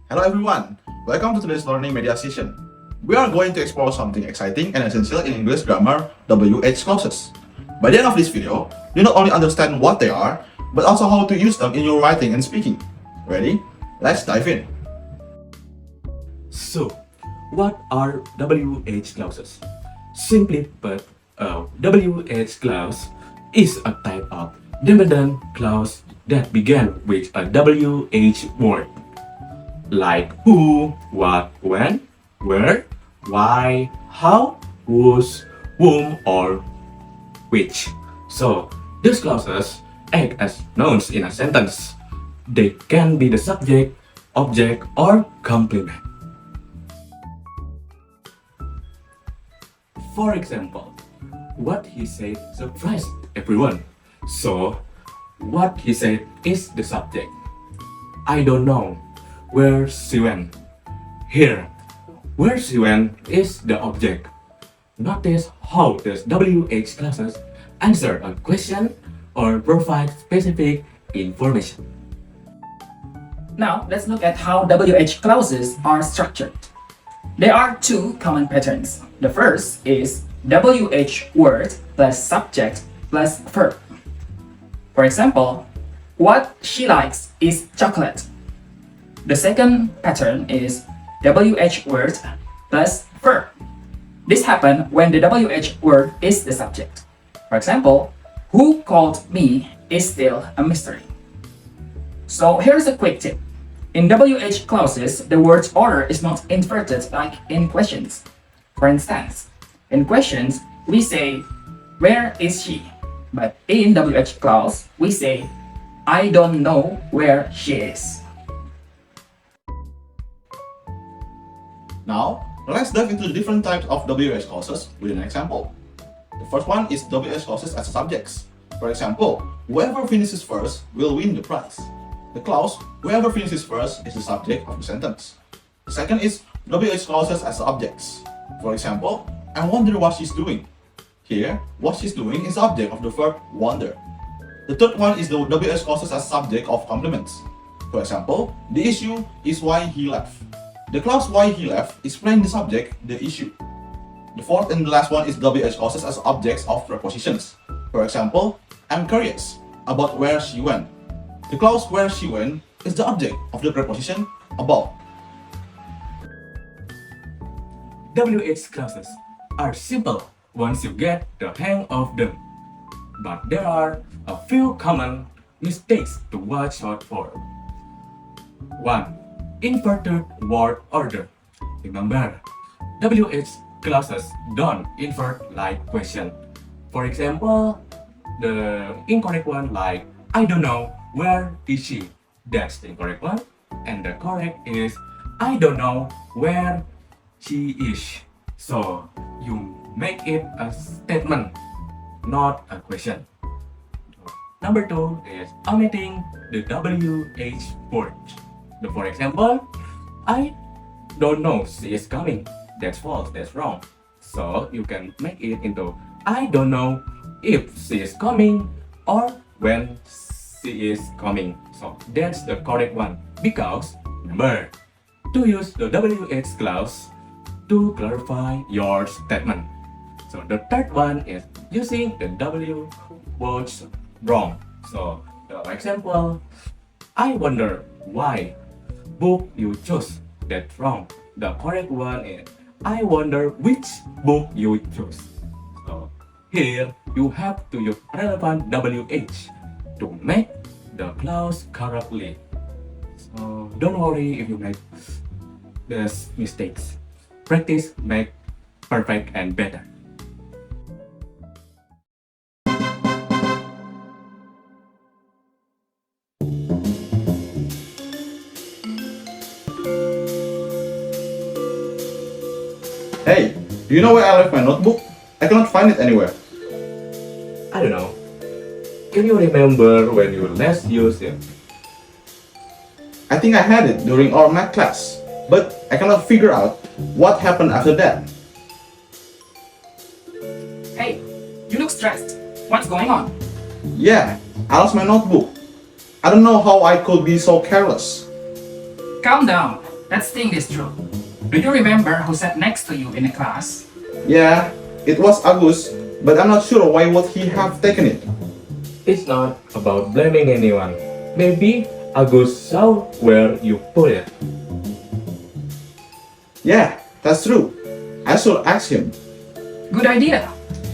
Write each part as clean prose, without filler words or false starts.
Hello everyone, welcome to today's learning media session. We are going to explore something exciting and essential in English grammar, WH clauses. By the end of this video, you not only understand what they are, but also how to use them in your writing and speaking. Ready? Let's dive in. So, what are WH clauses? Simply put, a WH clause is a type of dependent clause that begin with a WH word, like who, what, when, where, why, how, whose, whom, or which. So, these clauses act as nouns in a sentence. They can be the subject, object, or complement. For example, what he said surprised everyone. So, what he said is the subject. I don't know where she went. Here, where she went is the object. Notice how the WH clauses answer a question or provide specific information. Now, let's look at how WH clauses are structured. There are two common patterns. The first is WH word plus subject plus verb. For example, what she likes is chocolate. The second pattern is WH word plus verb. This happens when the WH word is the subject. For example, who called me is still a mystery. So here's a quick tip. In WH clauses, the word's order is not inverted like in questions. For instance, in questions, we say, where is she? But in WH clause, we say, I don't know where she is. Now, let's dive into the different types of WH clauses with an example. The first one is WH clauses as subjects. For example, whoever finishes first will win the prize. The clause, whoever finishes first, is the subject of the sentence. The second is WH clauses as objects. For example, I wonder what she's doing. Here, what she's doing is the object of the verb wonder. The third one is the WH clauses as subject of complements. For example, the issue is why he left. The clause why he left explains the subject, the issue. The fourth and the last one is WH clauses as objects of prepositions. For example, I'm curious about where she went. The clause where she went is the object of the preposition about. WH clauses are simple once you get the hang of them. But there are a few common mistakes to watch out for. 1. Inverted word order. Remember, WH clauses don't invert like question. For example, the incorrect one like I don't know where is she. That's the incorrect one. And the correct is I don't know where she is. So you make it a statement, not a question. Number 2 is omitting the WH word. For example, I don't know she is coming. That's false, that's wrong. So you can make it into I don't know if she is coming or when she is coming. So that's the correct one. Because remember to use the WH clause to clarify your statement. So the third one is using the W words wrong. So the example, I wonder why book you chose. That's wrong. The correct one is I wonder which book you chose. So here you have to use relevant WH to make the clause correctly. So don't worry if you make these mistakes. Practice make perfect and better. Hey, do you know where I left my notebook? I cannot find it anywhere. I don't know. Can you remember when you last used it? I think I had it during our math class, but I cannot figure out what happened after that. Hey, you look stressed. What's going on? Yeah, I lost my notebook. I don't know how I could be so careless. Calm down. Let's think this through. Do you remember who sat next to you in the class? Yeah, it was Agus, but I'm not sure why would he have taken it. It's not about blaming anyone. Maybe Agus saw where you put it. Yeah, that's true. I should ask him. Good idea.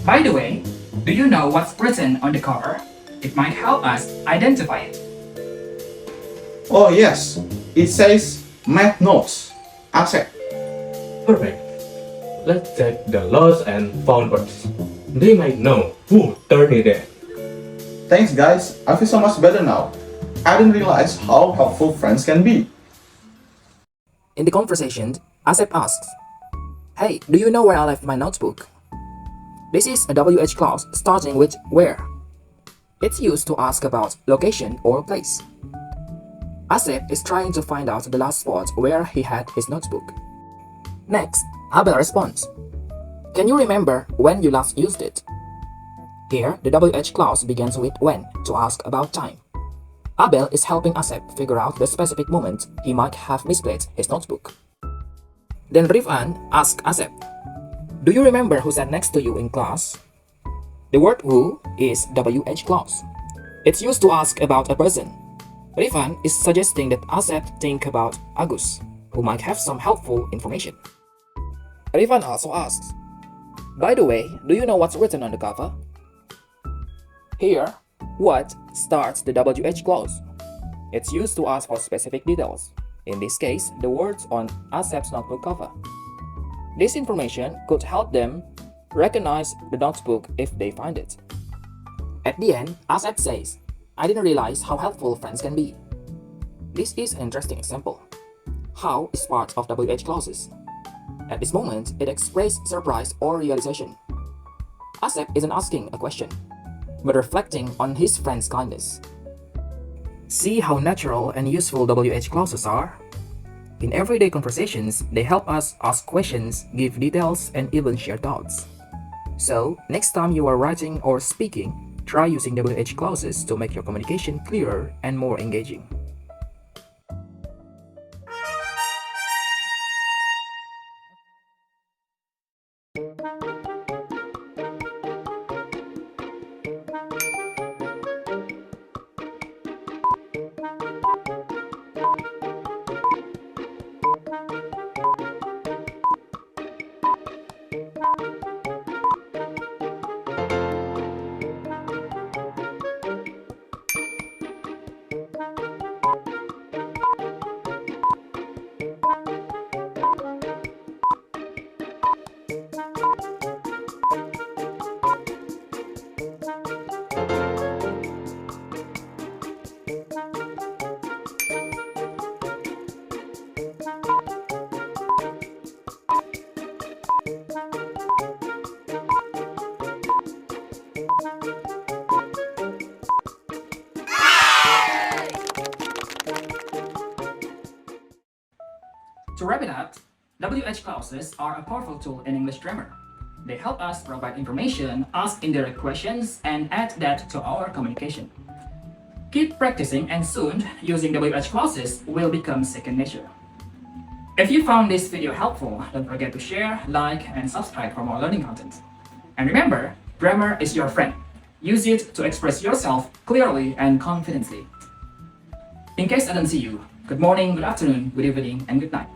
By the way, do you know what's written on the cover? It might help us identify it. Oh yes, it says math notes. Accept. Perfect. Let's check the lost and found words. They might know who turned it in. Thanks guys, I feel so much better now. I didn't realize how helpful friends can be. In the conversation, Asep asks, "Hey, do you know where I left my notebook?" This is a WH clause starting with where. It's used to ask about location or place. Asep is trying to find out the last spot where he had his notebook. Next, Abel responds, "Can you remember when you last used it?" Here, the WH clause begins with when to ask about time. Abel is helping Asep figure out the specific moment he might have misplaced his notebook. Then Rif'an asks Asep, "Do you remember who sat next to you in class?" The word who is WH clause. It's used to ask about a person. Rif'an is suggesting that Asep think about Agus, who might have some helpful information. Rif'an also asks, "By the way, do you know what's written on the cover?" Here, what starts the WH clause. It's used to ask for specific details. In this case, the words on Asep's notebook cover. This information could help them recognize the notebook if they find it. At the end, Asep says, "I didn't realize how helpful friends can be." This is an interesting example. How is part of WH clauses. At this moment, it expresses surprise or realization. Asep isn't asking a question, but reflecting on his friend's kindness. See how natural and useful WH clauses are? In everyday conversations, they help us ask questions, give details, and even share thoughts. So, next time you are writing or speaking, try using WH clauses to make your communication clearer and more engaging. To wrap it up, WH clauses are a powerful tool in English grammar. They help us provide information, ask indirect questions, and add that to our communication. Keep practicing and soon, using WH clauses will become second nature. If you found this video helpful, don't forget to share, like, and subscribe for more learning content. And remember, grammar is your friend. Use it to express yourself clearly and confidently. In case I don't see you, good morning, good afternoon, good evening, and good night.